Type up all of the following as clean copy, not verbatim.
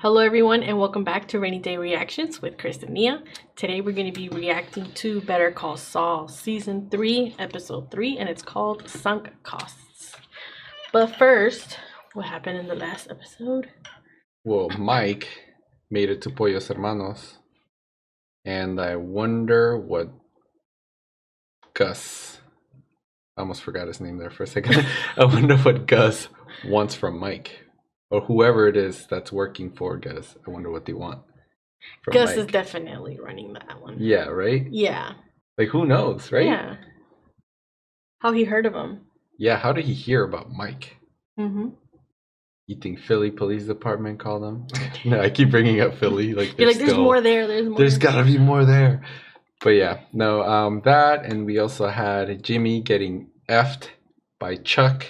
Hello everyone and welcome back to Rainy Day Reactions with Chris and Nia. Today we're going to be reacting to Better Call Saul Season 3, Episode 3, and it's called Sunk Costs. But first, what happened in the last episode? Well, Mike made it to Pollos Hermanos, and I wonder what Gus, I almost forgot his name there for a second. I wonder what Gus wants from Mike. Or whoever it is that's working for Gus. I wonder what they want from Gus Mike. is definitely running that one. Yeah, right? Yeah. Like, who knows, right? Yeah. How he heard of him. Yeah, how did he hear about Mike? Mm-hmm. You think Philly Police Department called him? No, I keep bringing up Philly. Like, You're like, there's more there. There's gotta be more there. But yeah, no, that, and we also had Jimmy getting effed by Chuck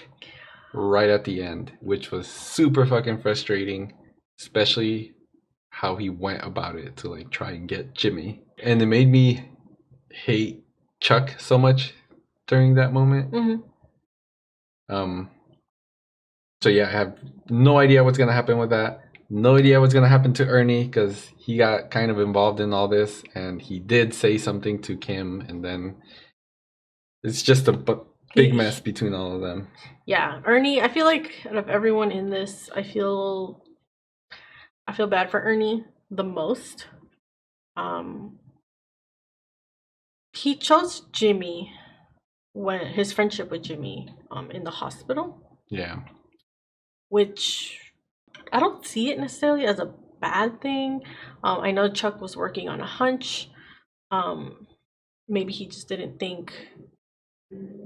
right at the end, which was super fucking frustrating, especially how he went about it to like try and get Jimmy. And it made me hate Chuck so much during that moment. Mm-hmm. So yeah, I have no idea what's gonna happen with that. No idea what's gonna happen to Ernie, because he got kind of involved in all this, and he did say something to Kim, and then it's just a big mess between all of them. Yeah, Ernie, I feel like out of everyone in this, I feel bad for Ernie the most. He chose Jimmy when his friendship with Jimmy in the hospital. Yeah. Which I don't see it necessarily as a bad thing. I know Chuck was working on a hunch. Maybe he just didn't think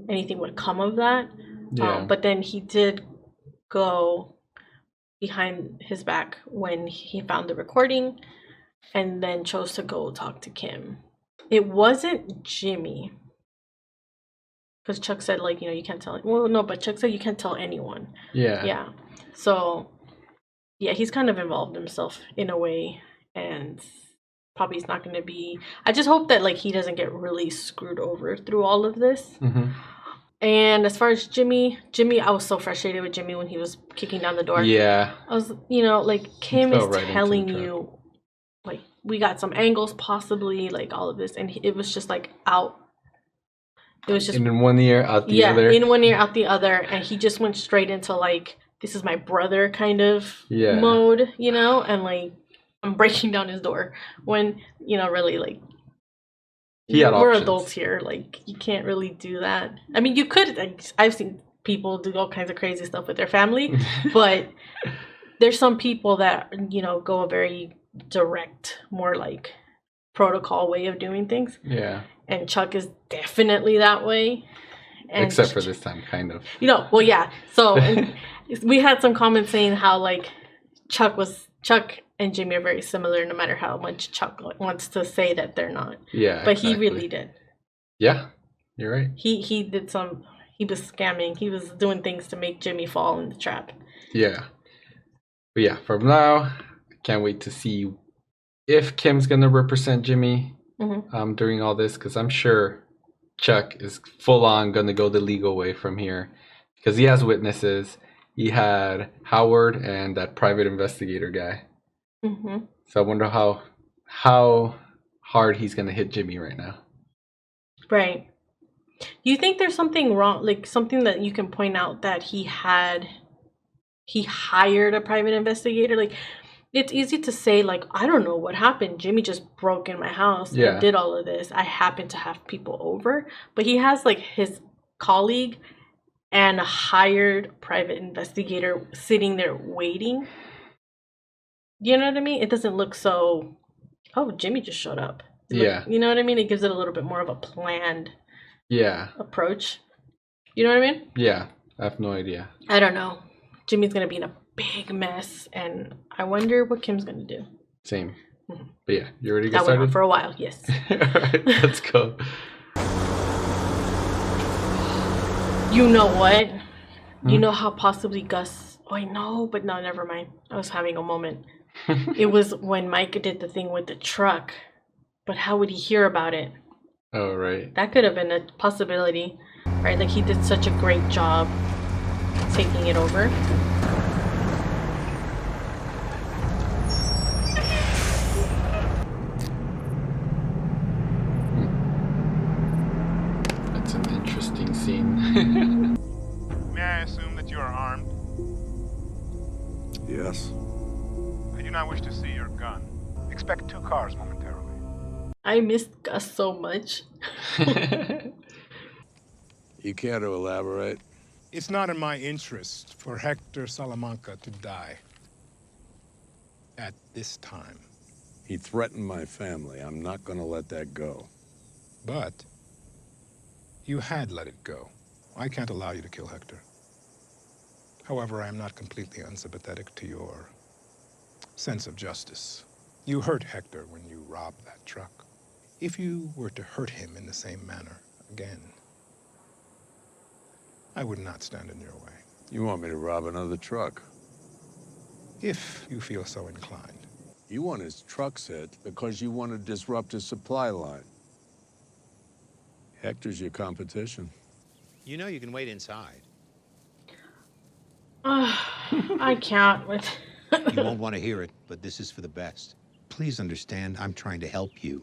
anything would come of that. Yeah. But then he did go behind his back when he found the recording and then chose to go talk to Kim. It wasn't Jimmy. Because Chuck said, like, you can't tell. Well, no, but Chuck said you can't tell anyone. Yeah. Yeah. So, yeah, he's kind of involved himself in a way. And probably he's not going to be... I just hope that, like, he doesn't get really screwed over through all of this. Mm-hmm. And as far as Jimmy, I was so frustrated with Jimmy when he was kicking down the door. Yeah. I was, like, Kim is telling you, like, we got some angles possibly, like, all of this. And it was just, like, out. It was just... in one ear, out the other. Yeah, in one ear, out the other. And he just went straight into, like, this is my brother kind of mode, And, like, I'm breaking down his door. When, really, like... We're adults here. Like, you can't really do that. I mean, you could. Like, I've seen people do all kinds of crazy stuff with their family, but there's some people that, go a very direct, more like protocol way of doing things. Yeah. And Chuck is definitely that way. And except for this time, kind of. Well, yeah. So we had some comments saying how, like, Chuck and Jimmy are very similar, no matter how much Chuck wants to say that they're not. Yeah, but exactly. He really did. Yeah, you're right. He did some. He was scamming. He was doing things to make Jimmy fall in the trap. Yeah, but yeah, from now, I can't wait to see if Kim's gonna represent Jimmy during all this, because I'm sure Chuck is full on gonna go the legal way from here, because he has witnesses. He had Howard and that private investigator guy. Mm-hmm. So I wonder how hard he's gonna hit Jimmy right now. Right. Do you think there's something wrong, like something that you can point out that he hired a private investigator? Like, it's easy to say, like, I don't know what happened. Jimmy just broke in my house and did all of this. I happen to have people over. But he has, like, his colleague and a hired private investigator sitting there waiting. You know what I mean? It doesn't look so, oh, Jimmy just showed up. Yeah. You know what I mean? It gives it a little bit more of a planned approach. You know what I mean? Yeah. I have no idea. I don't know. Jimmy's going to be in a big mess, and I wonder what Kim's going to do. Same. Mm-hmm. But yeah, you ready to get started? That went on for a while, yes. All right, let's go. You know what? You know how possibly Gus... Oh, I know, but no, never mind. I was having a moment. It was when Mike did the thing with the truck. But how would he hear about it? Oh, right. That could have been a possibility, right? Like, he did such a great job taking it over. May I assume that you are armed? Yes. I do not wish to see your gun. Expect 2 cars momentarily. I missed Gus so much. You care to elaborate? It's not in my interest for Hector Salamanca to die. At this time. He threatened my family. I'm not gonna let that go. But you had let it go. I can't allow you to kill Hector. However, I am not completely unsympathetic to your sense of justice. You hurt Hector when you robbed that truck. If you were to hurt him in the same manner again, I would not stand in your way. You want me to rob another truck? If you feel so inclined. You want his trucks hit because you want to disrupt his supply line. Hector's your competition. You know you can wait inside. I can't with. You won't want to hear it, but this is for the best. Please understand, I'm trying to help you.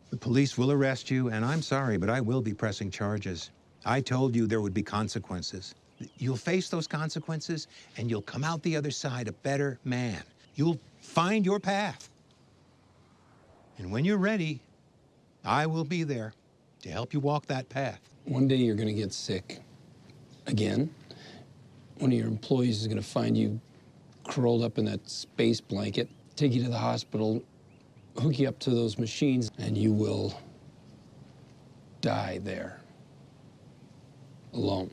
The police will arrest you, and I'm sorry, but I will be pressing charges. I told you there would be consequences. You'll face those consequences, and you'll come out the other side a better man. You'll find your path. And when you're ready, I will be there to help you walk that path. One day you're gonna get sick. Again. One of your employees is gonna find you curled up in that space blanket, take you to the hospital, hook you up to those machines, and you will die there. Alone.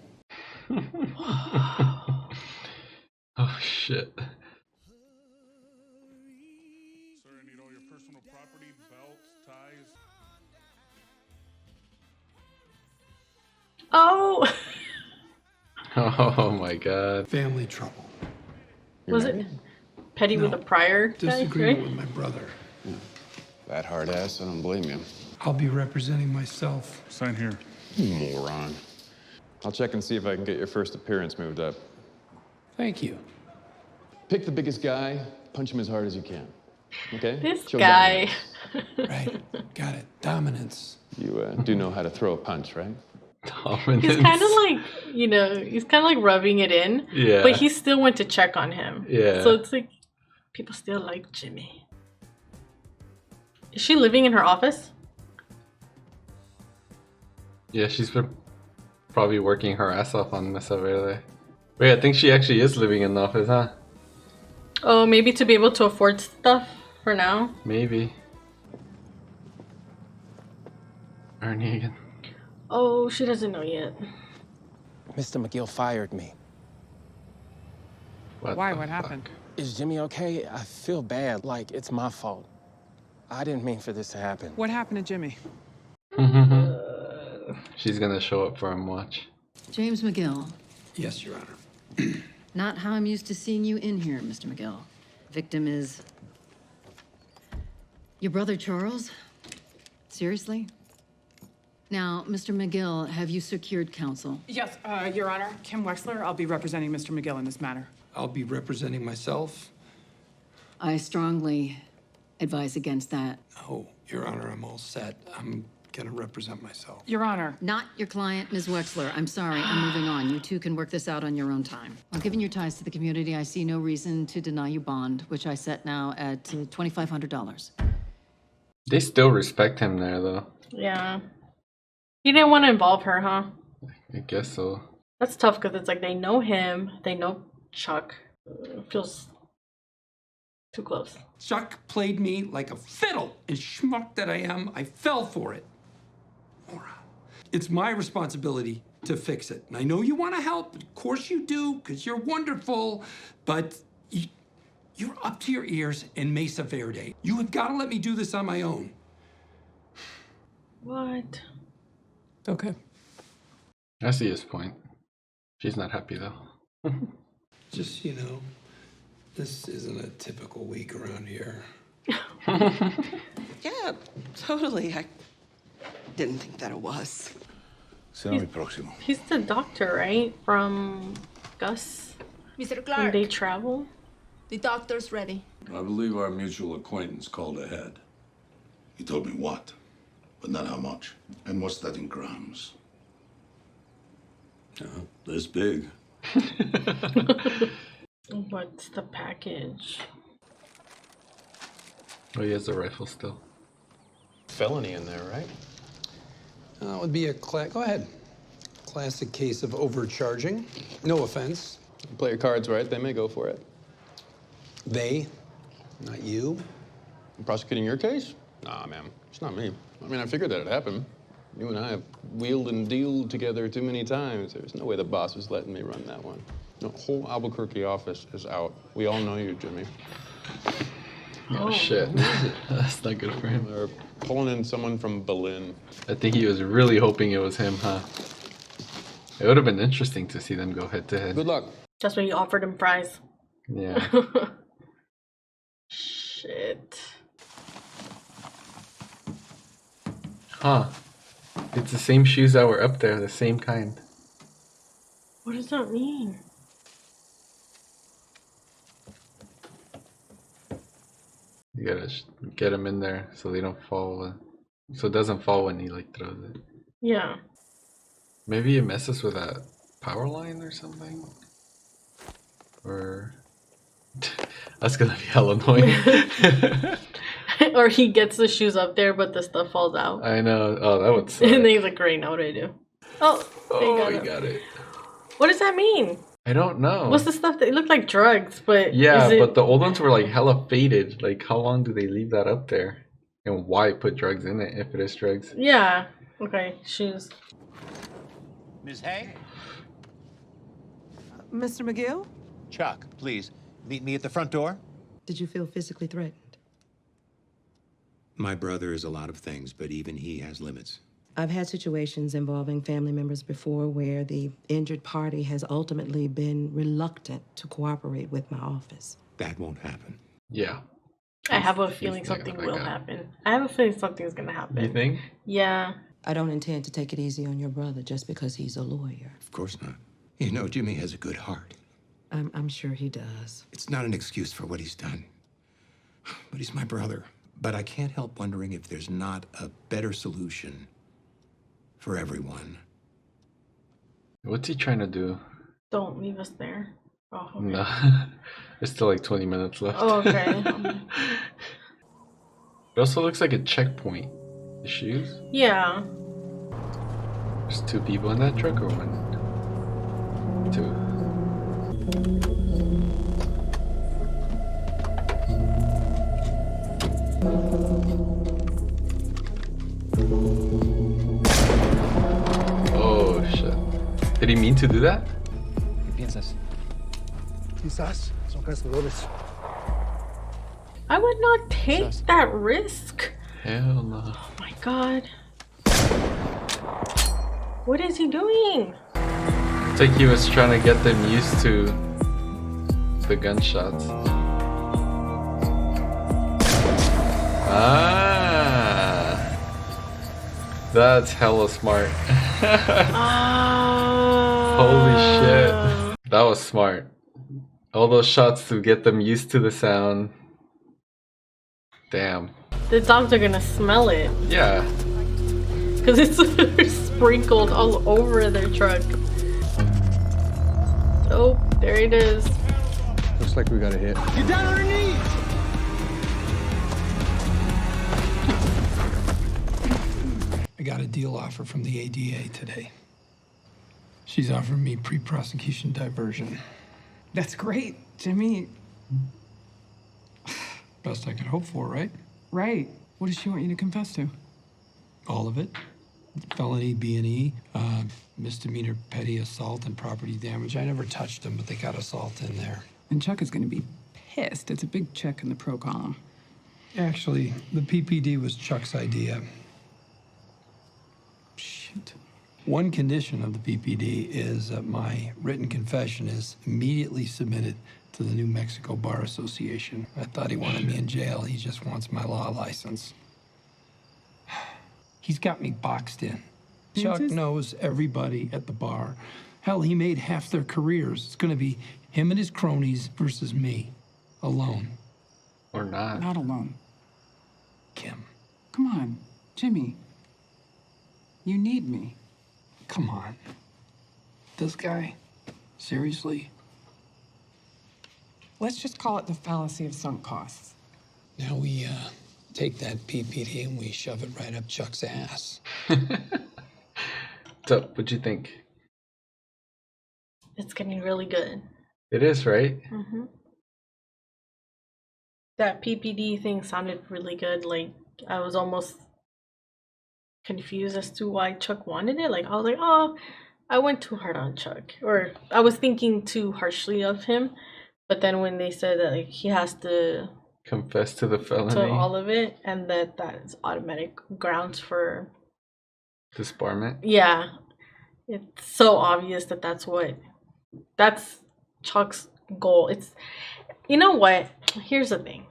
Oh, shit. Sir, I need all your personal property, belts, ties. Oh, Oh my god. Family trouble. was it Petty with No. a prior guy, Disagreement right? with my brother. That hard ass, I don't blame you. I'll be representing myself. Sign here. Moron. I'll check and see if I can get your first appearance moved up. Thank you. Pick the biggest guy, punch him as hard as you can. Okay? This Show guy. dominance. Right. Got it. Dominance. You do know how to throw a punch, right? Dominance. He's kind of like, he's kind of like rubbing it in. Yeah. But he still went to check on him. Yeah. So it's like, people still like Jimmy. Is she living in her office? Yeah, she's been probably working her ass off on this over there. Wait, I think she actually is living in the office, huh? Oh, maybe to be able to afford stuff for now? Maybe. Ernie again. Oh, she doesn't know yet. Mr. McGill fired me. Why? What happened? Is Jimmy okay? I feel bad, like it's my fault. I didn't mean for this to happen. What happened to Jimmy? She's gonna show up for him, watch. James McGill. Yes, Your Honor. Not how I'm used to seeing you in here, Mr. McGill. Victim is... your brother Charles? Seriously? Now, Mr. McGill, have you secured counsel? Yes, Your Honor. Kim Wexler. I'll be representing Mr. McGill in this matter. I'll be representing myself. I strongly advise against that. Oh, Your Honor, I'm all set. I'm gonna represent myself. Your Honor. Not your client, Ms. Wexler. I'm sorry, I'm moving on. You two can work this out on your own time. Well, given your ties to the community, I see no reason to deny you bond, which I set now at $2,500. They still respect him there, though. Yeah. He didn't want to involve her, huh? I guess so. That's tough because it's like they know him, they know Chuck. It feels too close. Chuck played me like a fiddle, and schmuck that I am, I fell for it. Moron. It's my responsibility to fix it. And I know you want to help. Of course you do, because you're wonderful. But you're up to your ears in Mesa Verde. You have got to let me do this on my own. What? Okay. I see his point. She's not happy, though. Just, this isn't a typical week around here. Yeah, totally. I didn't think that it was. He's the doctor, right? From Gus? Mr. When Clark, they travel? the doctor's ready. I believe our mutual acquaintance called ahead. He told me what, but not how much. And what's that in grams? This big. What's the package? Oh, he has the rifle still. Felony in there, right? That would be a go ahead. Classic case of overcharging. No offense. Play your cards right, they may go for it. They, not you. I'm prosecuting your case? Nah, ma'am. It's not me. I mean, I figured that'd happen. You and I have wheeled and dealed together too many times. There's no way the boss is letting me run that one. The whole Albuquerque office is out. We all know you, Jimmy. Oh, shit. That's not good for him. They're pulling in someone from Berlin. I think he was really hoping it was him, huh? It would have been interesting to see them go head to head. Good luck. That's when you offered him fries. Yeah. Shit. Huh. It's the same shoes that were up there, the same kind. What does that mean? You gotta get them in there so they don't fall. So it doesn't fall when he like throws it. Yeah. Maybe it messes with that power line or something. Or that's gonna be hella annoying. Or he gets the shoes up there, but the stuff falls out. I know. Oh, that would suck. And then he's like, "Great, now what do I do?" Oh, he got it. What does that mean? I don't know. What's the stuff that it looked like drugs? But yeah, is it... but the old ones were like hella faded. Like, how long do they leave that up there? And why put drugs in it if it is drugs? Yeah. Okay, shoes. Ms. Hay? Mr. McGill? Chuck, please, meet me at the front door. Did you feel physically threatened? My brother is a lot of things, but even he has limits. I've had situations involving family members before where the injured party has ultimately been reluctant to cooperate with my office. That won't happen. Yeah. I have a feeling something will happen. I have a feeling something's gonna happen. You think? Yeah. I don't intend to take it easy on your brother just because he's a lawyer. Of course not. You know, Jimmy has a good heart. I'm sure he does. It's not an excuse for what he's done. But he's my brother. But I can't help wondering if there's not a better solution for everyone. What's he trying to do? Don't leave us there. Oh, okay. No. There's still like 20 minutes left. Oh, okay. It also looks like a checkpoint. The shoes? Yeah. There's two people in that truck or one? Two. Oh shit. Did he mean to do that? ¿Qué piensas? Quizás son cazadores. I would not take that risk. Hell no. Oh my god. What is he doing? It's like he was trying to get them used to the gunshots. Ah, that's hella smart. Holy shit. That was smart. All those shots to get them used to the sound. Damn. The dogs are gonna smell it. Yeah. Because it's sprinkled all over their truck. Oh, there it is. Looks like we got a hit. Get down on your knees! I got a deal offer from the ADA today. She's offering me pre-prosecution diversion. That's great, Jimmy. Best I could hope for, right? Right. What does she want you to confess to? All of it. Felony B&E, misdemeanor petty assault and property damage. I never touched them, but they got assault in there. And Chuck is going to be pissed. It's a big check in the pro column. Actually, the PPD was Chuck's idea. Shit. One condition of the PPD is that my written confession is immediately submitted to the New Mexico Bar Association. I thought he wanted me in jail. He just wants my law license. He's got me boxed in. Chuck knows everybody at the bar. Hell, he made half their careers. It's gonna be him and his cronies versus me, alone. Or not. Not alone. Kim. Come on, Jimmy. You need me. Come on. this guy? Seriously? Let's just call it the fallacy of sunk costs. Now we take that PPD and we shove it right up Chuck's ass. So, what'd you think? It's getting really good. It is, right? Mm-hmm. That PPD thing sounded really good. Like, I was almost confused as to why Chuck wanted it. Like, I was like, oh, I went too hard on Chuck. Or I was thinking too harshly of him. But then when they said that, like, he has to confess to the felony, to all of it, and that is automatic grounds for disbarment. Yeah. It's so obvious that that's Chuck's goal. It's, you know what? Here's the thing.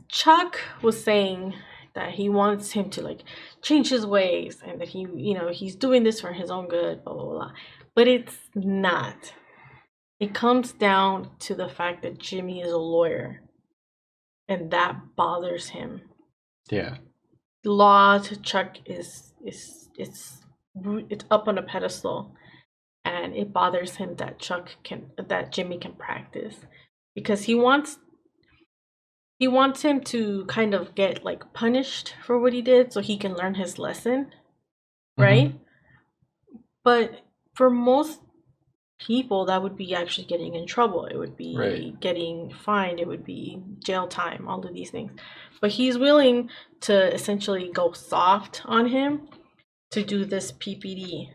Chuck was saying that he wants him to like change his ways and that he's doing this for his own good, blah, blah, blah. But it's not. It comes down to the fact that Jimmy is a lawyer and that bothers him. Yeah. Law to Chuck is it's up on a pedestal, and it bothers him that Jimmy can practice, because he wants him to kind of get like punished for what he did so he can learn his lesson, right? Mm-hmm. But for most people, that would be actually getting in trouble. It would be getting fined. It would be jail time, all of these things. But he's willing to essentially go soft on him to do this PPD.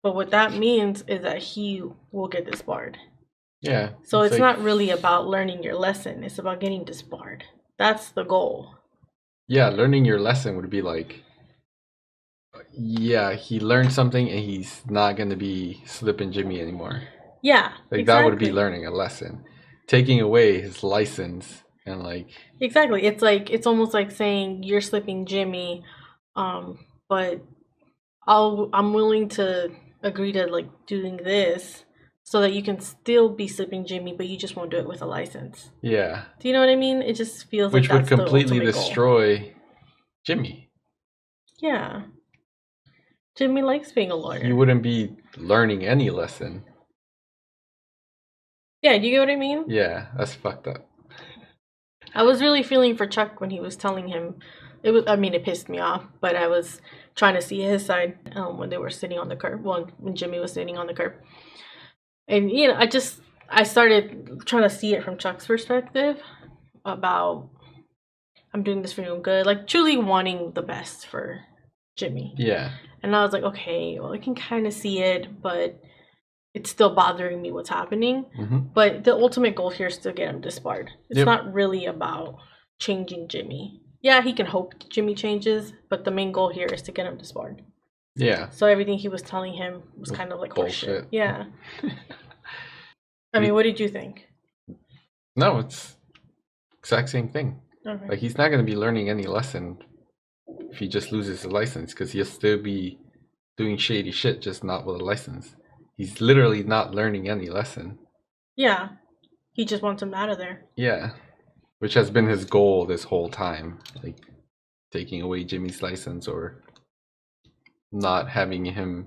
But what that means is that he will get disbarred. Yeah. So it's like, not really about learning your lesson. It's about getting disbarred. That's the goal. Yeah, learning your lesson would be like, yeah, he learned something and he's not going to be slipping Jimmy anymore. Yeah, like exactly. That would be learning a lesson. Taking away his license and like... Exactly. It's almost like saying you're slipping Jimmy, but I'm willing to agree to like doing this so that you can still be slipping Jimmy, but you just won't do it with a license. Yeah. Do you know what I mean? It just feels which like would completely destroy Jimmy. Yeah. Jimmy likes being a lawyer. You wouldn't be learning any lesson. Yeah, do you get what I mean? Yeah, that's fucked up. I was really feeling for Chuck when he was telling him. It pissed me off, but I was trying to see his side when they were sitting on the curb. Well, when Jimmy was sitting on the curb. And, I started trying to see it from Chuck's perspective about, I'm doing this for your own good. Like, truly wanting the best for Jimmy. Yeah. And I was like, okay, well, I can kind of see it, but it's still bothering me what's happening. Mm-hmm. But the ultimate goal here is to get him disbarred. It's not really about changing Jimmy. Yeah, he can hope Jimmy changes, but the main goal here is to get him disbarred. Yeah. So everything he was telling him was kind of like horseshit. Yeah. I mean, what did you think? No, it's exact same thing. Okay. Like, he's not going to be learning any lesson if he just loses his license, because he'll still be doing shady shit, just not with a license. He's literally not learning any lesson. Yeah. He just wants him out of there. Yeah. Which has been his goal this whole time. Like, taking away Jimmy's license or not having him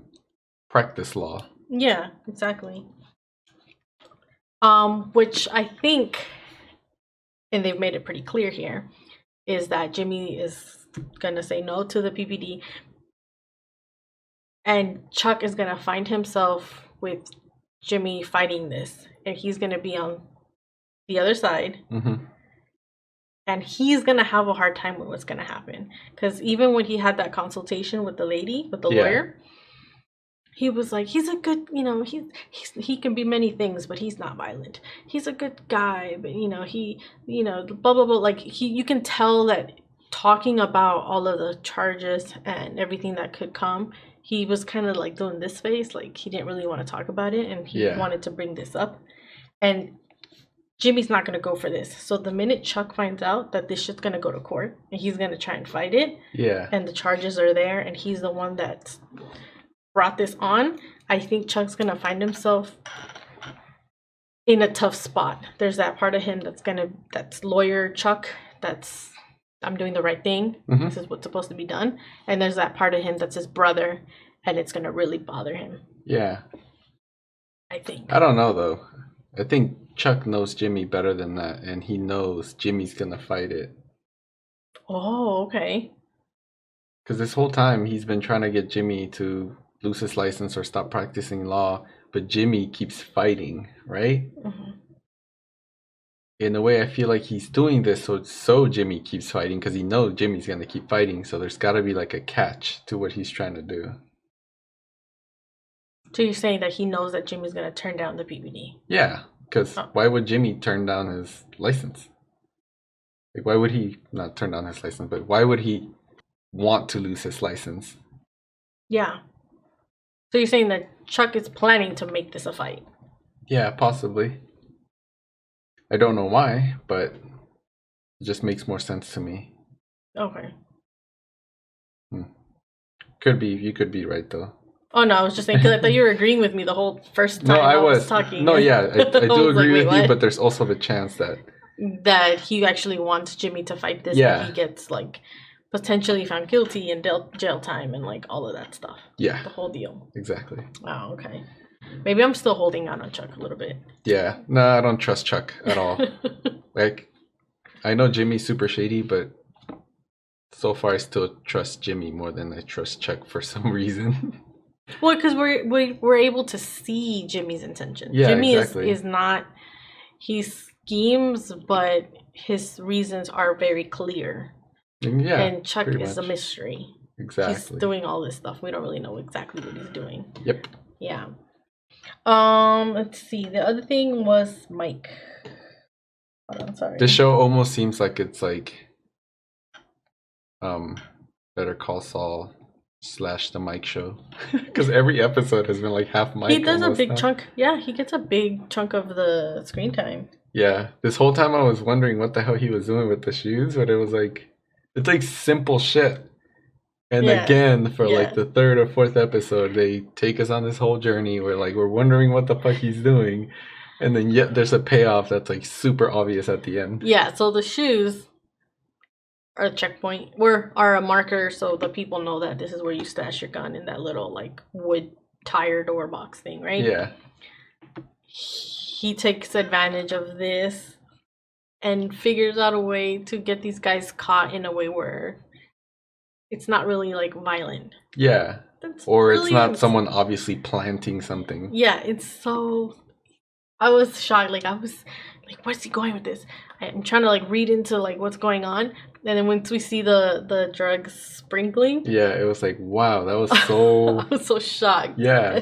practice law. Yeah, exactly. Which I think, and they've made it pretty clear here, is that Jimmy is gonna say no to the PPD, and Chuck is gonna find himself with Jimmy fighting this, and he's gonna be on the other side, and he's gonna have a hard time with what's gonna happen. Because even when he had that consultation with the lady, with the lawyer, he was like, he's a good, he can be many things, but he's not violent. He's a good guy, but he, blah blah blah. Like, you can tell that talking about all of the charges and everything that could come, he was kind of like doing this face, like he didn't really want to talk about it, and he wanted to bring this up. And Jimmy's not going to go for this. So the minute Chuck finds out that this shit's going to go to court and he's going to try and fight it, and the charges are there, and he's the one that brought this on, I think Chuck's going to find himself in a tough spot. There's that part of him that's lawyer Chuck, that's, I'm doing the right thing. This is what's supposed to be done. And there's that part of him that's his brother, and it's going to really bother him. Yeah. I think. I don't know though. I think Chuck knows Jimmy better than that, and he knows Jimmy's gonna fight it. Oh, okay. Because this whole time he's been trying to get Jimmy to lose his license or stop practicing law, but Jimmy keeps fighting, right? Mm-hmm. In a way, I feel like he's doing this so Jimmy keeps fighting because he knows Jimmy's gonna keep fighting. So there's got to be like a catch to what he's trying to do. So you're saying that he knows that Jimmy's gonna turn down the PPD? Yeah, because why would Jimmy turn down his license? Like, why would he not turn down his license? But why would he want to lose his license? Yeah. So you're saying that Chuck is planning to make this a fight? Yeah, possibly. I don't know why, but it just makes more sense to me. Okay. Could be. You could be right though. Oh no, I was just saying because I thought you were agreeing with me the whole first time I was talking. No, yeah, I do agree with what? you, but there's also the chance that he actually wants Jimmy to fight this, Yeah. and he gets like potentially found guilty and jail time and like all of that stuff. Yeah. The whole deal. Exactly. Oh, okay. Maybe I'm still holding on Chuck a little bit. Yeah. No, I don't trust Chuck at all. Like, I know Jimmy's super shady, but so far I still trust Jimmy more than I trust Chuck for some reason. Well, because we're able to see Jimmy's intention. Yeah, Jimmy exactly. is not. He schemes, but his reasons are very clear. Yeah. And Chuck pretty is a much. mystery. Exactly. He's doing all this stuff. We don't really know exactly what he's doing. Yep. Yeah. Let's see. The other thing was Mike. Hold on, sorry. This show almost seems like it's like Better Call Saul / the Mike Show, because every episode has been like half Mike. He does a almost big now. chunk. Yeah, he gets a big chunk of the screen time. Yeah, this whole time I was wondering what the hell he was doing with the shoes, but it was like, it's like simple shit. And Yeah, again, for yeah. like the third or fourth episode, they take us on this whole journey where like we're wondering what the fuck he's doing, and then yet there's a payoff that's like super obvious at the end. Yeah, so the shoes are a checkpoint. Are a marker so the people know that this is where you stash your gun in that little like wood tire door box thing, right? Yeah. He takes advantage of this and figures out a way to get these guys caught in a way where it's not really like violent. Yeah. That's Or it's not brilliant. someone obviously planting something. Yeah, it's so. I was shocked. Like I was like, "Where's he going with this?" I'm trying to like read into like what's going on, and then once we see the drugs sprinkling, Yeah, it was like, wow, that was so. I was so shocked. Yeah.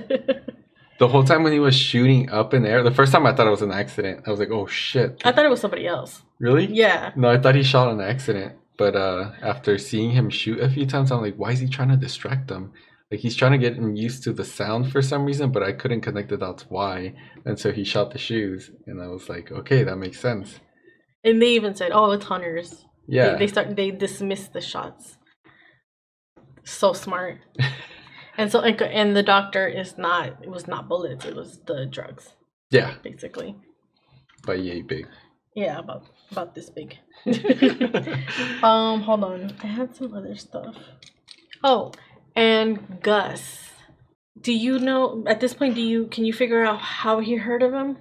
The whole time when he was shooting up in the air, the first time I thought it was an accident. I was like, oh shit. I thought it was somebody else. Really? Yeah. No, I thought he shot on accident. But after seeing him shoot a few times, I'm like, why is he trying to distract them? Like, he's trying to get him used to the sound for some reason, but I couldn't connect the dots why. And so he shot the shoes. And I was like, okay, that makes sense. And they even said, "Oh, it's hunters." Yeah. They dismissed the shots. So smart. and the doctor is not. It was not bullets. It was the drugs. Yeah. Basically. But yay big. Yeah, about this big. Hold on. I had some other stuff. Oh, and Gus. Do you know at this point? Can you figure out how he heard of him?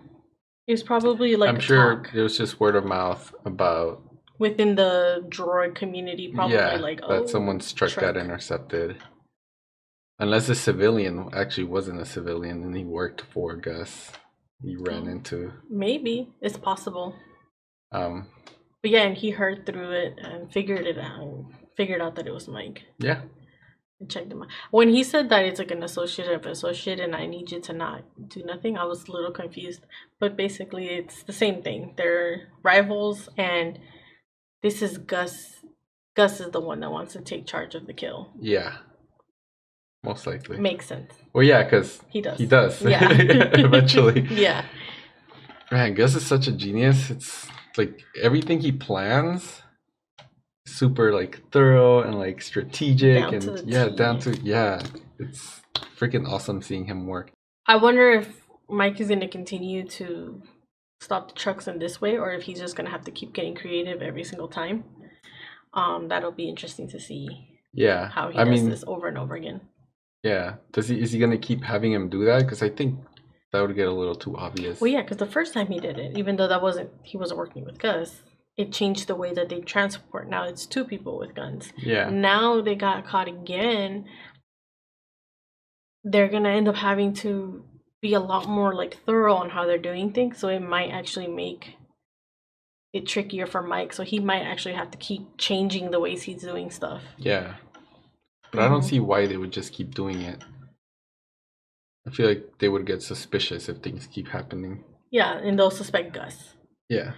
It was probably like I'm a sure talk it was just word of mouth about within the droid community. Probably like that someone's truck got intercepted. Unless the civilian actually wasn't a civilian and he worked for Gus. He ran into. Maybe it's possible. But yeah, and he heard through it and figured out that it was Mike. Yeah. And checked him out. When he said that it's like an associate of associate and I need you to not do nothing, I was a little confused. But basically it's the same thing. They're rivals and this is Gus. Gus is the one that wants to take charge of the kill. Yeah. Most likely. Makes sense. Well, yeah, because he does. He does. Yeah. Eventually. Yeah. Man, Gus is such a genius. It's like everything he plans, super like thorough and like strategic Down to and the T. down to it's freaking awesome seeing him work. I wonder if Mike is going to continue to stop the trucks in this way or if he's just going to have to keep getting creative every single time. That'll be interesting to see. Yeah. How he does this over and over again. Yeah. Is he gonna keep having him do that? Because I think That would get a little too obvious. Well, yeah, because the first time he did it, even though he wasn't working with Gus, it changed the way that they transport. Now it's 2 people with guns. Yeah. Now they got caught again. They're gonna end up having to be a lot more like thorough on how they're doing things, so it might actually make it trickier for Mike. So he might actually have to keep changing the ways he's doing stuff. Yeah. But I don't see why they would just keep doing it. I feel like they would get suspicious if things keep happening. Yeah, and they'll suspect Gus. Yeah.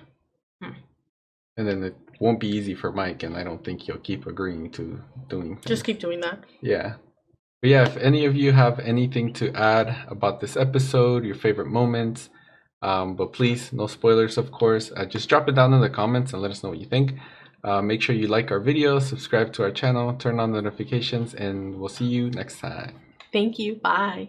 And then it won't be easy for Mike, and I don't think he'll keep agreeing to doing things. Just keep doing that. Yeah. But yeah, if any of you have anything to add about this episode, your favorite moments, but please, no spoilers, of course, just drop it down in the comments and let us know what you think. Make sure you like our videos, subscribe to our channel, turn on notifications, and we'll see you next time. Thank you. Bye.